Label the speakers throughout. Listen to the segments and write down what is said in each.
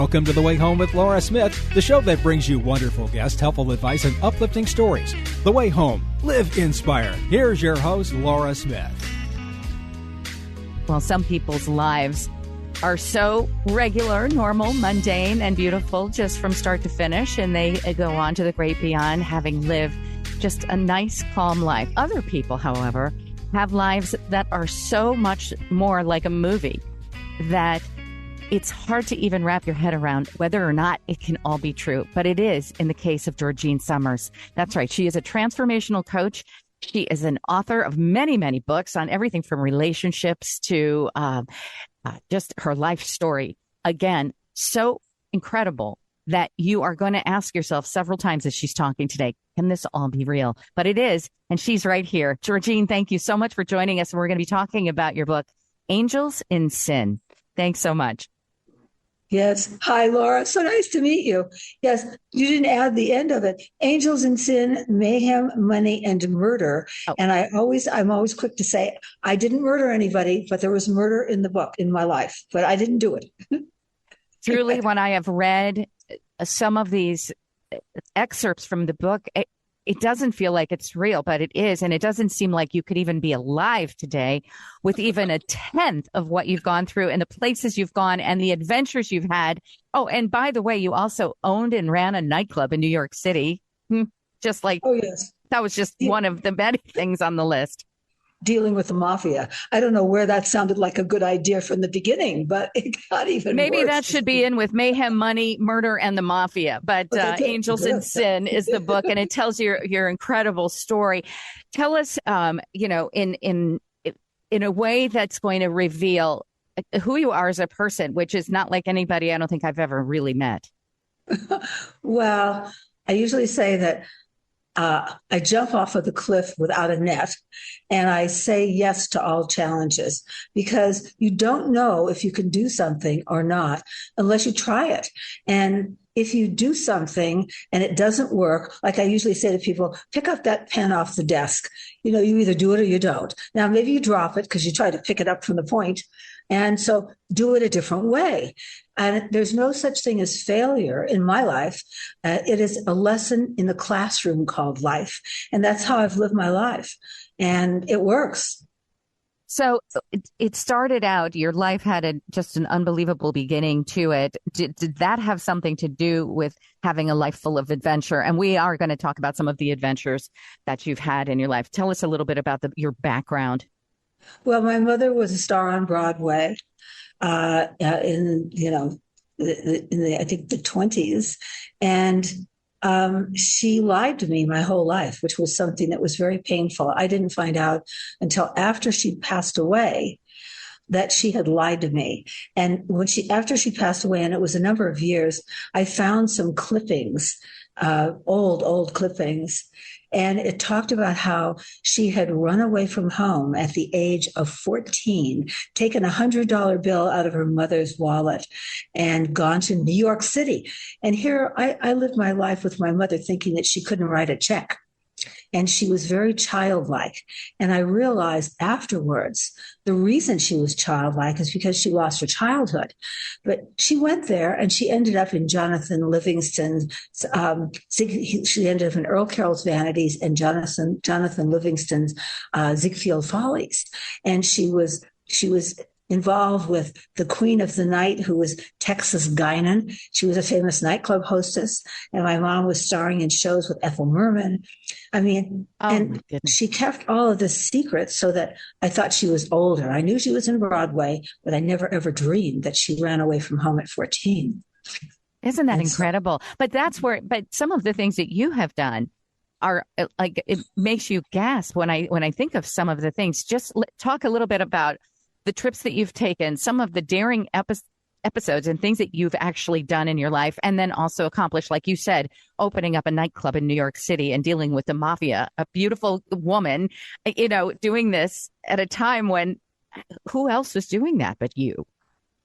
Speaker 1: Welcome to The Way Home with Laura Smith, the show that brings you wonderful guests, helpful advice, and uplifting stories. The Way Home. Live inspired. Here's your host, Laura Smith.
Speaker 2: Well, some people's lives are so regular, normal, mundane, and beautiful just from start to finish, and they go on to the great beyond, having lived just a nice, calm life. Other people, however, have lives that are so much more like a movie that it's hard to even wrap your head around whether or not it can all be true. But it is in the case of Georgine Summers. That's right. She is a transformational coach. She is an author of many, many books on everything from relationships to just her life story. Again, so incredible that you are going to ask yourself several times as she's talking today, can this all be real? But it is. And she's right here. Georgine, thank you so much for joining us. And we're going to be talking about your book, Angels in Sin. Thanks so much.
Speaker 3: Yes. Hi, Laura. So nice to meet you. Yes, you didn't add the end of it. Angels in Sin, Mayhem, Money, and Murder. Oh. And I'm always quick to say, I didn't murder anybody, but there was murder in the book in my life, but I didn't do it.
Speaker 2: Truly, when I have read some of these excerpts from the book, it doesn't feel like it's real, but it is. And it doesn't seem like you could even be alive today with even a tenth of what you've gone through and the places you've gone and the adventures you've had. Oh, and by the way, you also owned and ran a nightclub in New York City. Just like, oh, yes. That was just one of the many things on the list.
Speaker 3: Dealing with the mafia. I don't know where that sounded like a good idea from the beginning, but it got even
Speaker 2: Maybe
Speaker 3: worse.
Speaker 2: That should be in with Mayhem, Money, Murder, and the Mafia. But Angels in Sin is the book, and it tells your incredible story. Tell us, in a way that's going to reveal who you are as a person, which is not like anybody I don't think I've ever really met.
Speaker 3: Well, I usually say that I jump off of the cliff without a net, and I say yes to all challenges, because you don't know if you can do something or not unless you try it. And if you do something and it doesn't work, like I usually say to people, pick up that pen off the desk. You either do it or you don't. Now, maybe you drop it because you try to pick it up from the point. And so do it a different way. And there's no such thing as failure in my life. It is a lesson in the classroom called life. And that's how I've lived my life. And it works.
Speaker 2: So it started out, your life had just an unbelievable beginning to it. Did that have something to do with having a life full of adventure? And we are going to talk about some of the adventures that you've had in your life. Tell us a little bit about your background.
Speaker 3: Well, my mother was a star on Broadway in I think the 20s. And she lied to me my whole life, which was something that was very painful. I didn't find out until after she passed away that she had lied to me. And after she passed away, and it was a number of years, I found some clippings, old clippings. And it talked about how she had run away from home at the age of 14, taken a $100 bill out of her mother's wallet and gone to New York City. And here I lived my life with my mother thinking that she couldn't write a check. And she was very childlike. And I realized afterwards, the reason she was childlike is because she lost her childhood. But she went there and she ended up in Jonathan Livingston's, she ended up in Earl Carroll's Vanities and Jonathan Livingston's Ziegfeld Follies. And she was involved with the Queen of the Night, who was Texas Guinan. She was a famous nightclub hostess. And my mom was starring in shows with Ethel Merman. I mean, and she kept all of this secret so that I thought she was older. I knew she was in Broadway, but I never ever dreamed that she ran away from home at 14.
Speaker 2: Isn't that incredible? But some of the things that you have done are like, it makes you gasp when I think of some of the things. Just talk a little bit about the trips that you've taken, some of the daring episodes and things that you've actually done in your life, and then also accomplished, like you said, opening up a nightclub in New York City and dealing with the mafia, a beautiful woman, doing this at a time when who else was doing that but you?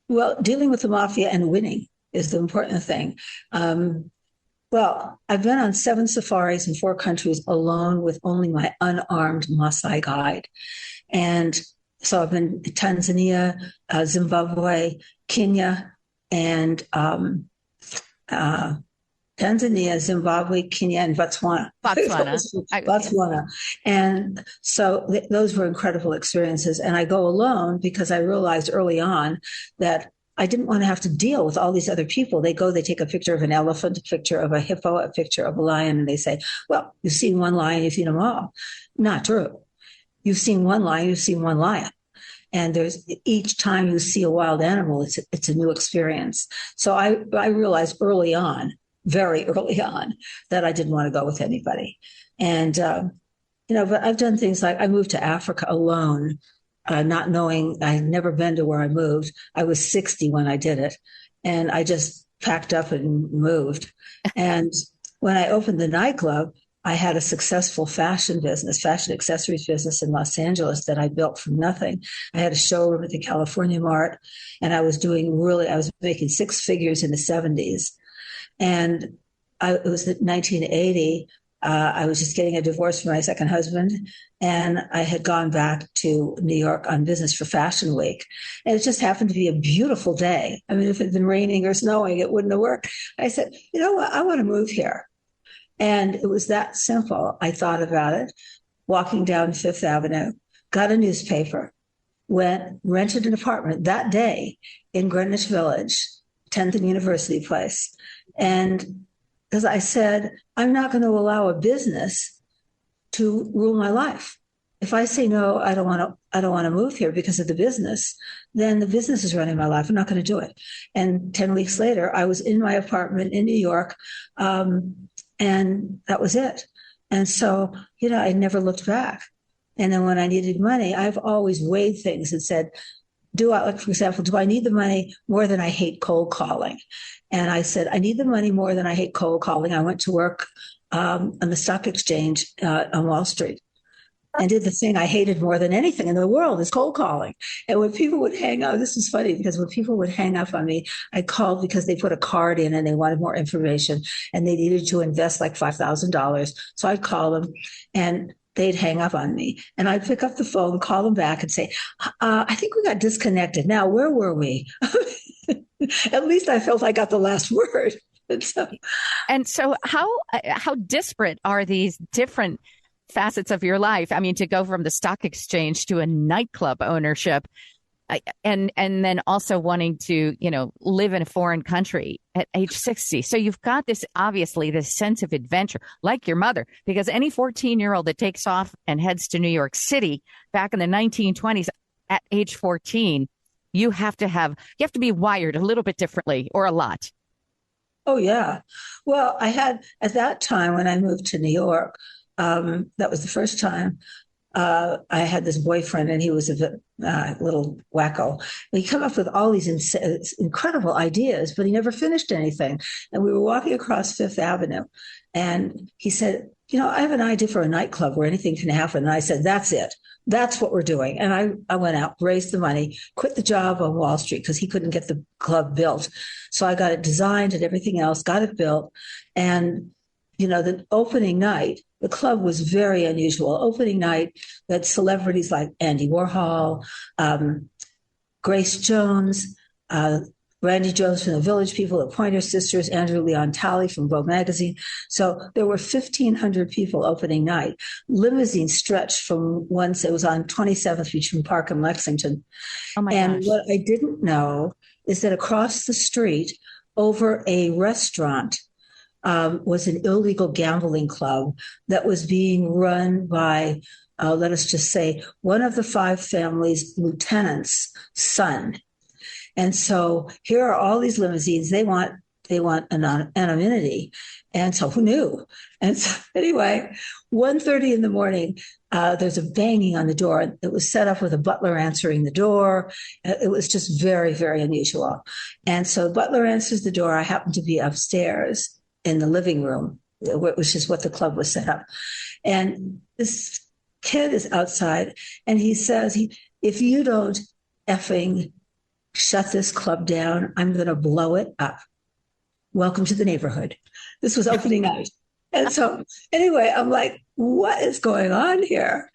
Speaker 3: Well, dealing with the mafia and winning is the important thing. Well, I've been on 7 safaris in 4 countries alone with only my unarmed Maasai guide. And so I've been to Tanzania, Zimbabwe, Kenya, and Tanzania, Zimbabwe, Kenya, and Botswana. Botswana. And so those were incredible experiences. And I go alone because I realized early on that I didn't want to have to deal with all these other people. They take a picture of an elephant, a picture of a hippo, a picture of a lion, and they say, well, you've seen one lion, you've seen them all. Not true. You've seen one lion, you've seen one lion. And each time you see a wild animal, it's a new experience. So I realized very early on, that I didn't want to go with anybody. And, but I've done things like I moved to Africa alone, not knowing, I'd never been to where I moved. I was 60 when I did it. And I just packed up and moved. And when I opened the nightclub, I had a successful fashion accessories business in Los Angeles that I built from nothing. I had a showroom at the California Mart, and I was making six figures in the 70s. And it was 1980. I was just getting a divorce from my second husband, and I had gone back to New York on business for Fashion Week. And it just happened to be a beautiful day. I mean, if it had been raining or snowing, it wouldn't have worked. I said, you know what? I want to move here. And it was that simple. I thought about it, walking down Fifth Avenue, got a newspaper, rented an apartment that day in Greenwich Village, 10th and University Place. And because I said, I'm not going to allow a business to rule my life. If I say, no, I don't want to move here because of the business, then the business is running my life. I'm not going to do it. And 10 weeks later, I was in my apartment in New York. And that was it. And so, I never looked back. And then when I needed money, I've always weighed things and said, for example, do I need the money more than I hate cold calling? And I said, I need the money more than I hate cold calling. I went to work on the stock exchange on Wall Street and did the thing I hated more than anything in the world is cold calling. And when people would hang up, this is funny because when people would hang up on me, I called because they put a card in and they wanted more information and they needed to invest like $5,000. So I'd call them and they'd hang up on me. And I'd pick up the phone, call them back and say, I think we got disconnected. Now, where were we? At least I felt I got the last word.
Speaker 2: And so how disparate are these different facets of your life? I mean, to go from the stock exchange to a nightclub ownership and then also wanting to, live in a foreign country at age 60. So you've got this sense of adventure like your mother, because any 14-year-old that takes off and heads to New York City back in the 1920s at age 14, you have to be wired a little bit differently or a lot.
Speaker 3: Oh, yeah. Well, I had at that time when I moved to New York, that was the first time I had this boyfriend, and he was a little wacko. And he came up with all these incredible ideas, but he never finished anything. And we were walking across Fifth Avenue, and he said, I have an idea for a nightclub where anything can happen. And I said, that's it. That's what we're doing. And I went out, raised the money, quit the job on Wall Street because he couldn't get the club built. So I got it designed and everything else, got it built. And, the opening night, the club was very unusual. Opening night, we had celebrities like Andy Warhol, Grace Jones, Randy Jones from the Village People, the Pointer Sisters, Andrew Leon Talley from Vogue magazine. So there were 1,500 people opening night. Limousines stretched from it was on 27th Street Park in Lexington.
Speaker 2: Oh my
Speaker 3: and
Speaker 2: gosh.
Speaker 3: What I didn't know is that across the street over a restaurant was an illegal gambling club that was being run by, let us just say, one of the five families' lieutenant's son. And so here are all these limousines. They want anonymity. And so who knew? And so anyway, 1:30 in the morning, there's a banging on the door. It was set up with a butler answering the door. It was just very, very unusual. And so the butler answers the door. I happen to be upstairs in the living room, which is what the club was set up. And this kid is outside and he says, if you don't effing shut this club down, I'm going to blow it up. Welcome to the neighborhood. This was opening night. And so anyway, I'm like, what is going on here?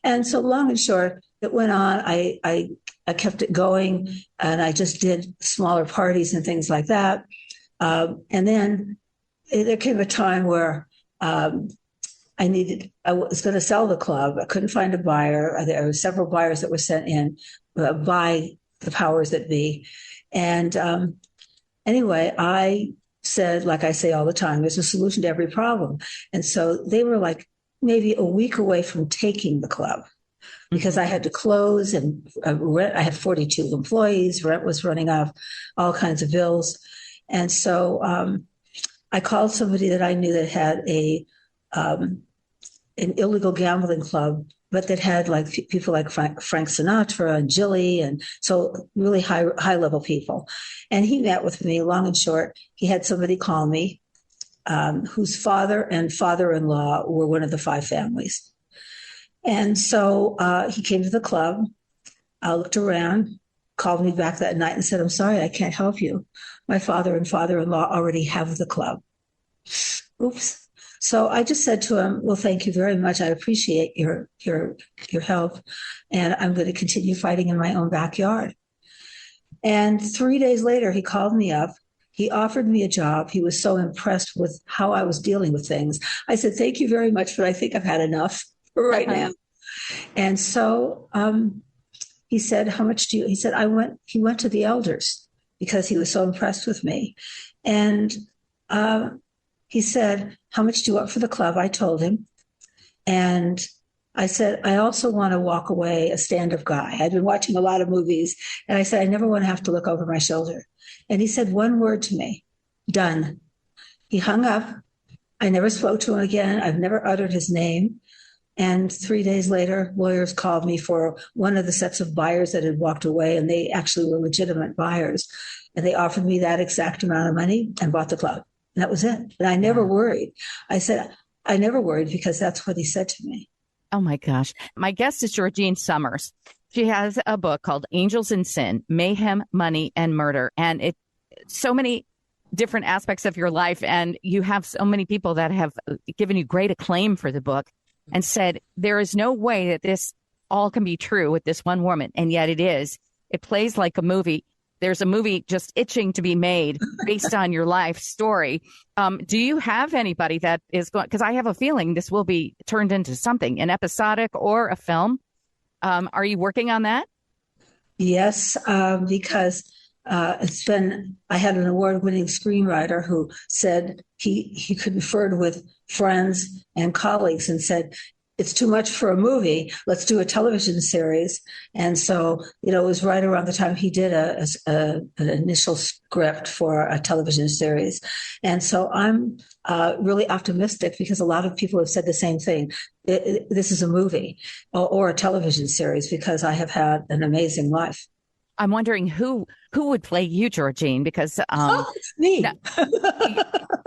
Speaker 3: And so long and short, it went on. I kept it going, and I just did smaller parties and things like that. And then there came a time where I was going to sell the club. I couldn't find a buyer. There were several buyers that were sent in by the powers that be. And anyway, I said, like I say all the time, there's a solution to every problem. And so they were like maybe a week away from taking the club, because I had to close and rent. I had 42 employees. Rent was running off, all kinds of bills. And so I called somebody that I knew that had an illegal gambling club, but that had like people like Frank Sinatra and Jilly, and so really high level people. And he met with me. Long and short, he had somebody call me whose father and father-in-law were one of the 5 families. And so he came to the club. I looked around, called me back that night and said, "I'm sorry, I can't help you. My father and father-in-law already have the club." Oops. So I just said to him, "Well, thank you very much. I appreciate your help. And I'm going to continue fighting in my own backyard." And 3 days later, he called me up. He offered me a job. He was so impressed with how I was dealing with things. I said, "Thank you very much, but I think I've had enough for right now." And so he said, "How much do you?" He said, he went to the elders because he was so impressed with me. And he said, "How much do you want for the club?" I told him. And I said, "I also want to walk away a stand-up guy. I'd been watching a lot of movies. And I said, I never want to have to look over my shoulder." And he said one word to me: "Done." He hung up. I never spoke to him again. I've never uttered his name. And 3 days later, lawyers called me for one of the sets of buyers that had walked away, and they actually were legitimate buyers. And they offered me that exact amount of money and bought the club. And that was it. And I never worried. I said, I never worried, because that's what he said to me.
Speaker 2: Oh, my gosh. My guest is Georgine Summers. She has a book called Angels in Sin, Mayhem, Money, and Murder. And it's so many different aspects of your life. And you have so many people that have given you great acclaim for the book and said, there is no way that this all can be true with this one woman. And yet it is. It plays like a movie. There's a movie just itching to be made based on your life story. Do you have anybody that is going, because I have a feeling this will be turned into something, an episodic or a film. Are you working on that?
Speaker 3: Yes, because I had an award-winning screenwriter who said he conferred with friends and colleagues and said, "It's too much for a movie. Let's do a television series." And so, it was right around the time he did an initial script for a television series. And so I'm really optimistic, because a lot of people have said the same thing. This is a movie or a television series, because I have had an amazing life.
Speaker 2: I'm wondering who would play you, Georgine, because
Speaker 3: it's me.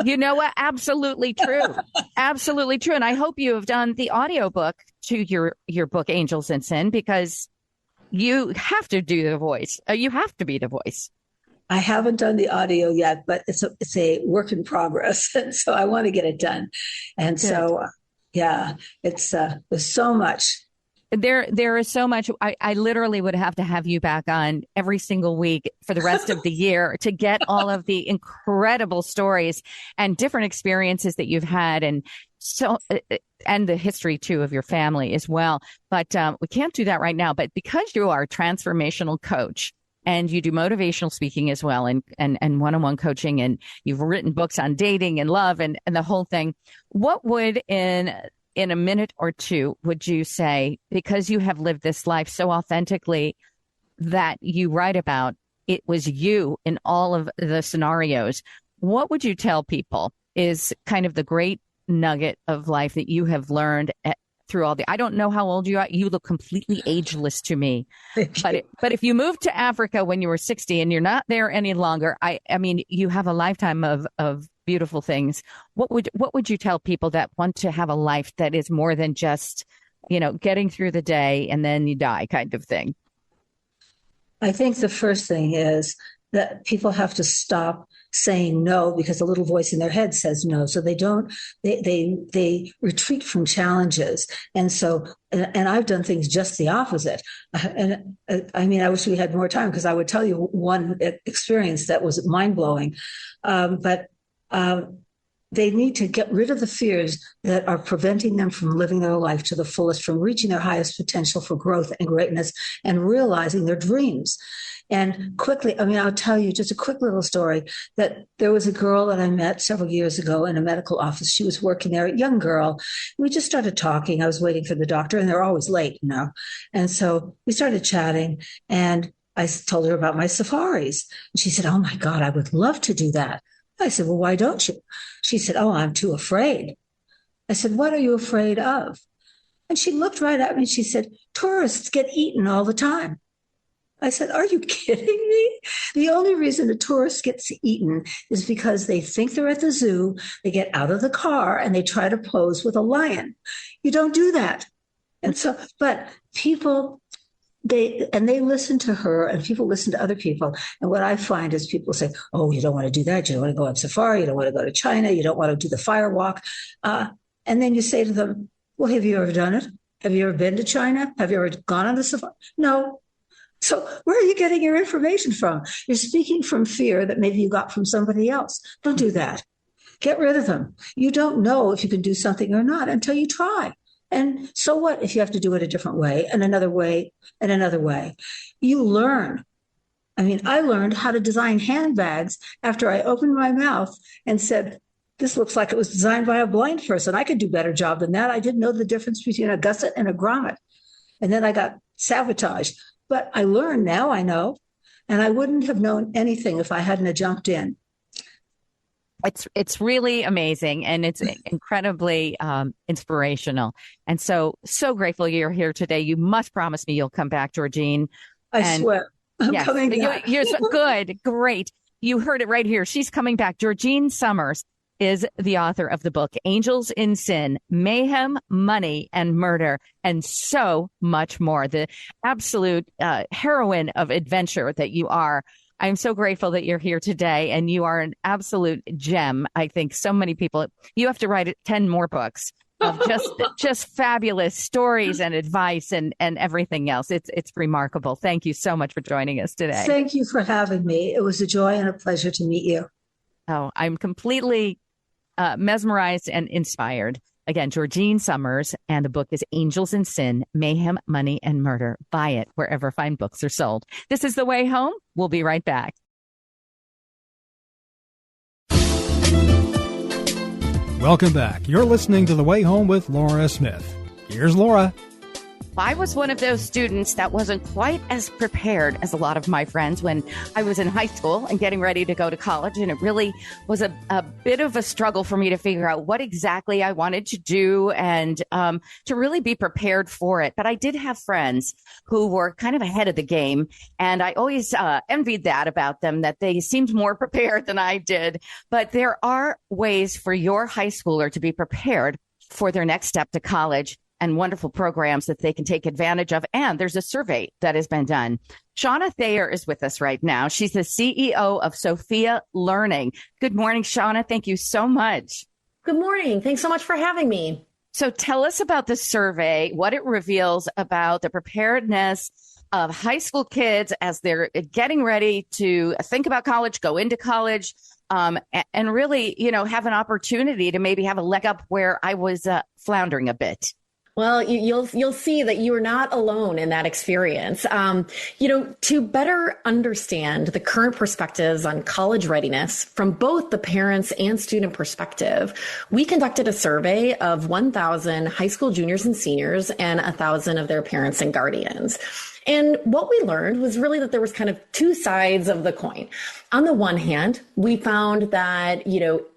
Speaker 2: You know what? Absolutely true. Absolutely true. And I hope you have done the audiobook to your book, Angels in Sin, because you have to do the voice. You have to be the voice.
Speaker 3: I haven't done the audio yet, but it's a work in progress. And so I want to get it done. And so, yeah, there's so much.
Speaker 2: There is so much. I literally would have to have you back on every single week for the rest of the year to get all of the incredible stories and different experiences that you've had, and the history too of your family as well. But we can't do that right now. But because you are a transformational coach and you do motivational speaking as well, and one-on-one coaching, and you've written books on dating and love and the whole thing, what would in a minute or two would you say, because you have lived this life so authentically that you write about, it was you in all of the scenarios, what would you tell people is kind of the great nugget of life that you have learned through all I don't know how old you are. You look completely ageless to me. But if you moved to Africa when you were 60 and you're not there any longer, I mean, you have a lifetime of beautiful things. What would you tell people that want to have a life that is more than just, getting through the day and then you die kind of thing?
Speaker 3: I think the first thing is that people have to stop saying no because a little voice in their head says no. So they retreat from challenges. And so, and I've done things just the opposite. And I mean, I wish we had more time because I would tell you one experience that was mind blowing. But they need to get rid of the fears that are preventing them from living their life to the fullest, from reaching their highest potential for growth and greatness and realizing their dreams. And quickly, I mean, I'll tell you just a quick little story that there was a girl that I met several years ago in a medical office. She was working there, a young girl. We just started talking. I was waiting for the doctor, and they're always late, you know. And so we started chatting, and I told her about my safaris. And she said, "Oh my God, I would love to do that." I said, "Well, why don't you?" She said, "Oh, I'm too afraid." I said, "What are you afraid of?" And she looked right at me and she said, "Tourists get eaten all the time." I said, "Are you kidding me?" The only reason a tourist gets eaten is because they think they're at the zoo, they get out of the car and they try to pose with a lion. You don't do that. And so, but people, they listen to her and people listen to other people. And what I find is people say, "Oh, you don't want to do that. You don't want to go on safari. You don't want to go to China. You don't want to do the fire walk." And then you say to them, "Well, have you ever done it? Have you ever been to China? Have you ever gone on a safari?" No. So where are you getting your information from? You're speaking from fear that maybe you got from somebody else. Don't do that. Get rid of them. You don't know if you can do something or not until you try. And so what if you have to do it a different way and another way and another way? You learn. I mean, I learned how to design handbags after I opened my mouth and said, "This looks like it was designed by a blind person. I could do a better job than that. I didn't know the difference between a gusset and a grommet." And then I got sabotaged. But I learned, now I know, and I wouldn't have known anything if I hadn't jumped in.
Speaker 2: It's really amazing, and it's incredibly inspirational. And so grateful you're here today. You must promise me you'll come back, Georgine.
Speaker 3: I swear. I'm coming back.
Speaker 2: You're so good. Great. You heard it right here. She's coming back. Georgine Summers is the author of the book, Angels in Sin, Mayhem, Money, and Murder, and so much more. The absolute heroine of adventure that you are. I'm so grateful that you're here today, and you are an absolute gem. I think so many people, you have to write 10 more books of just fabulous stories and advice and everything else. It's remarkable. Thank you so much for joining us today.
Speaker 3: Thank you for having me. It was a joy and a pleasure to meet you.
Speaker 2: Oh, I'm completely mesmerized and inspired. Again, Georgine Summers, and the book is Angels in Sin, Mayhem, Money, and Murder. Buy it wherever fine books are sold. This is The Way Home. We'll be right back.
Speaker 1: Welcome back. You're listening to The Way Home with Laura Smith. Here's Laura.
Speaker 2: I was one of those students that wasn't quite as prepared as a lot of my friends when I was in high school and getting ready to go to college. And it really was a bit of a struggle for me to figure out what exactly I wanted to do and to really be prepared for it. But I did have friends who were kind of ahead of the game. And I always envied that about them, that they seemed more prepared than I did. But there are ways for your high schooler to be prepared for their next step to college, and wonderful programs that they can take advantage of. And there's a survey that has been done. Shawna Thayer is with us right now. She's the CEO of Sophia Learning. Good morning, Shawna. Thank you so much.
Speaker 4: Good morning. Thanks so much for having me.
Speaker 2: So tell us about the survey, what it reveals about the preparedness of high school kids as they're getting ready to think about college, go into college, and really, have an opportunity to maybe have a leg up where I was floundering a bit.
Speaker 4: Well, you'll see that you are not alone in that experience. To better understand the current perspectives on college readiness from both the parents and student perspective, we conducted a survey of 1,000 high school juniors and seniors and 1,000 of their parents and guardians. And what we learned was really that there was kind of two sides of the coin. On the one hand, we found that,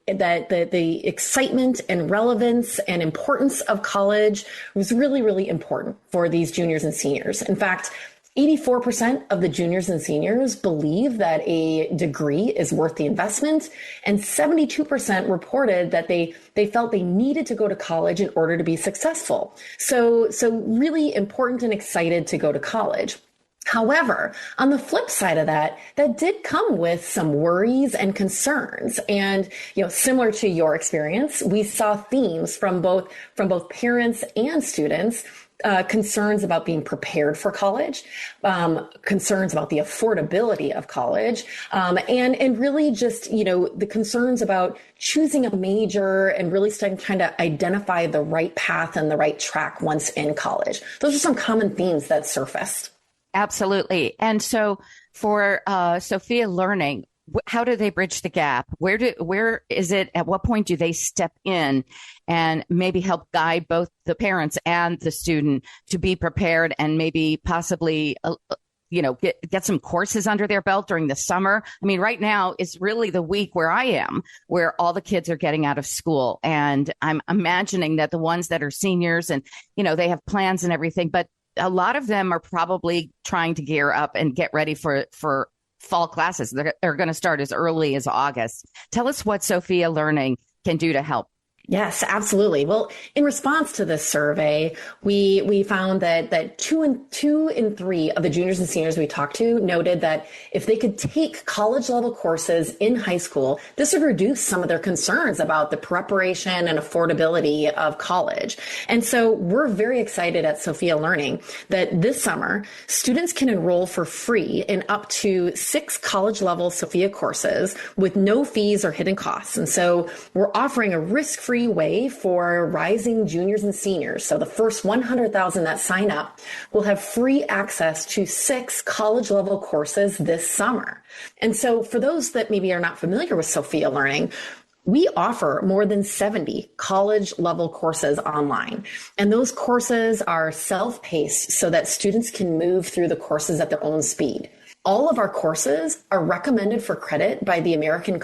Speaker 4: that the excitement and relevance and importance of college was really, really important for these juniors and seniors. In fact, 84% of the juniors and seniors believe that a degree is worth the investment, and 72% reported that they felt they needed to go to college in order to be successful. So really important and excited to go to college. However, on the flip side of that, that did come with some worries and concerns. And, similar to your experience, we saw themes from both parents and students, concerns about being prepared for college, concerns about the affordability of college, and really just, the concerns about choosing a major and really trying to identify the right path and the right track once in college. Those are some common themes that surfaced.
Speaker 2: Absolutely. And so for Sophia Learning, how do they bridge the gap? Where is it? At what point do they step in and maybe help guide both the parents and the student to be prepared and maybe possibly, get some courses under their belt during the summer? I mean, right now is really the week where I am, where all the kids are getting out of school. And I'm imagining that the ones that are seniors and, they have plans and everything, but a lot of them are probably trying to gear up and get ready for fall classes. They're going to start as early as August. Tell us what Sophia Learning can do to help.
Speaker 4: Yes, absolutely. Well, in response to this survey, we found that two in three of the juniors and seniors we talked to noted that if they could take college level courses in high school, this would reduce some of their concerns about the preparation and affordability of college. And so we're very excited at Sophia Learning that this summer, students can enroll for free in up to 6 college level Sophia courses with no fees or hidden costs. And so we're offering a risk-free way for rising juniors and seniors. So the first 100,000 that sign up will have free access to 6 college level courses this summer. And so for those that maybe are not familiar with Sophia Learning, we offer more than 70 college level courses online. And those courses are self-paced so that students can move through the courses at their own speed. All of our courses are recommended for credit by the American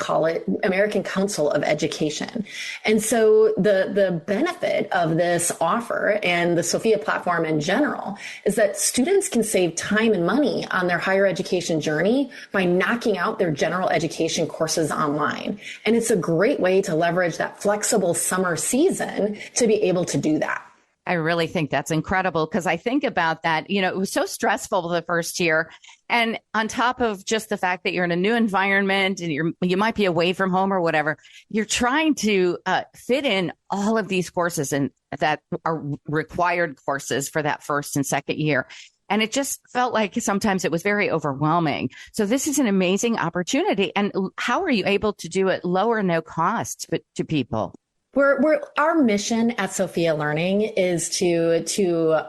Speaker 4: Council of Education. And so the benefit of this offer and the Sophia platform in general is that students can save time and money on their higher education journey by knocking out their general education courses online. And it's a great way to leverage that flexible summer season to be able to do that.
Speaker 2: I really think that's incredible because I think about that. It was so stressful the first year. And on top of just the fact that you're in a new environment and you might be away from home or whatever, you're trying to fit in all of these courses and that are required courses for that first and second year. And it just felt like sometimes it was very overwhelming. So this is an amazing opportunity. And how are you able to do it low or no cost to people?
Speaker 4: Our mission at Sophia Learning is to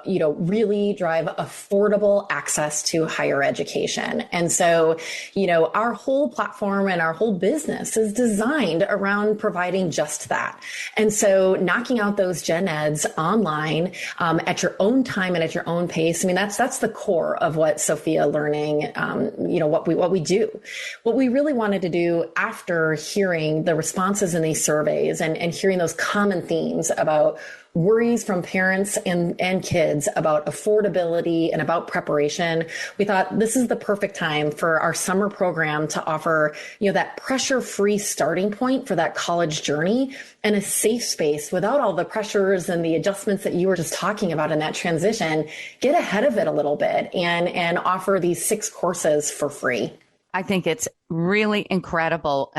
Speaker 4: really drive affordable access to higher education. And so, our whole platform and our whole business is designed around providing just that. And so knocking out those gen eds online at your own time and at your own pace. I mean, that's the core of what Sophia Learning, what we do. What we really wanted to do after hearing the responses in these surveys and hearing those common themes about worries from parents and kids about affordability and about preparation, we thought this is the perfect time for our summer program to offer, that pressure-free starting point for that college journey and a safe space without all the pressures and the adjustments that you were just talking about in that transition. Get ahead of it a little bit and offer these 6 courses for free.
Speaker 2: I think it's really incredible.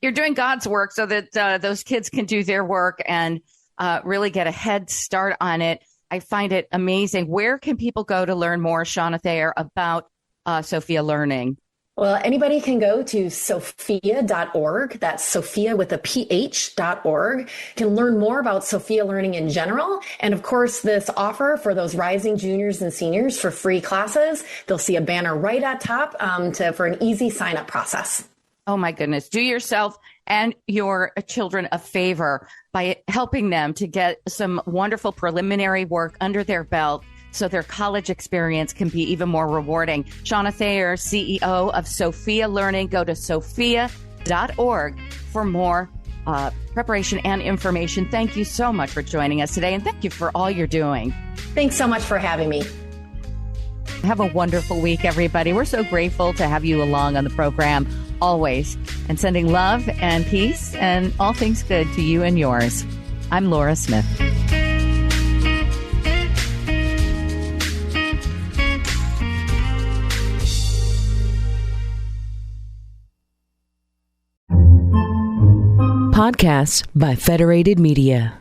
Speaker 2: You're doing God's work so that those kids can do their work and really get a head start on it. I find it amazing. Where can people go to learn more, Shawna Thayer, about Sophia Learning?
Speaker 4: Well, anybody can go to sophia.org. That's Sophia with a PH.org. Can learn more about Sophia Learning in general. And of course, this offer for those rising juniors and seniors for free classes. They'll see a banner right at top for an easy sign up process.
Speaker 2: Oh, my goodness. Do yourself and your children a favor by helping them to get some wonderful preliminary work under their belt so their college experience can be even more rewarding. Shawna Thayer, CEO of Sophia Learning. Go to sophia.org for more preparation and information. Thank you so much for joining us today, and thank you for all you're doing.
Speaker 4: Thanks so much for having me.
Speaker 2: Have a wonderful week, everybody. We're so grateful to have you along on the program always, and sending love and peace and all things good to you and yours. I'm Laura Smith.
Speaker 5: Podcasts by Federated Media.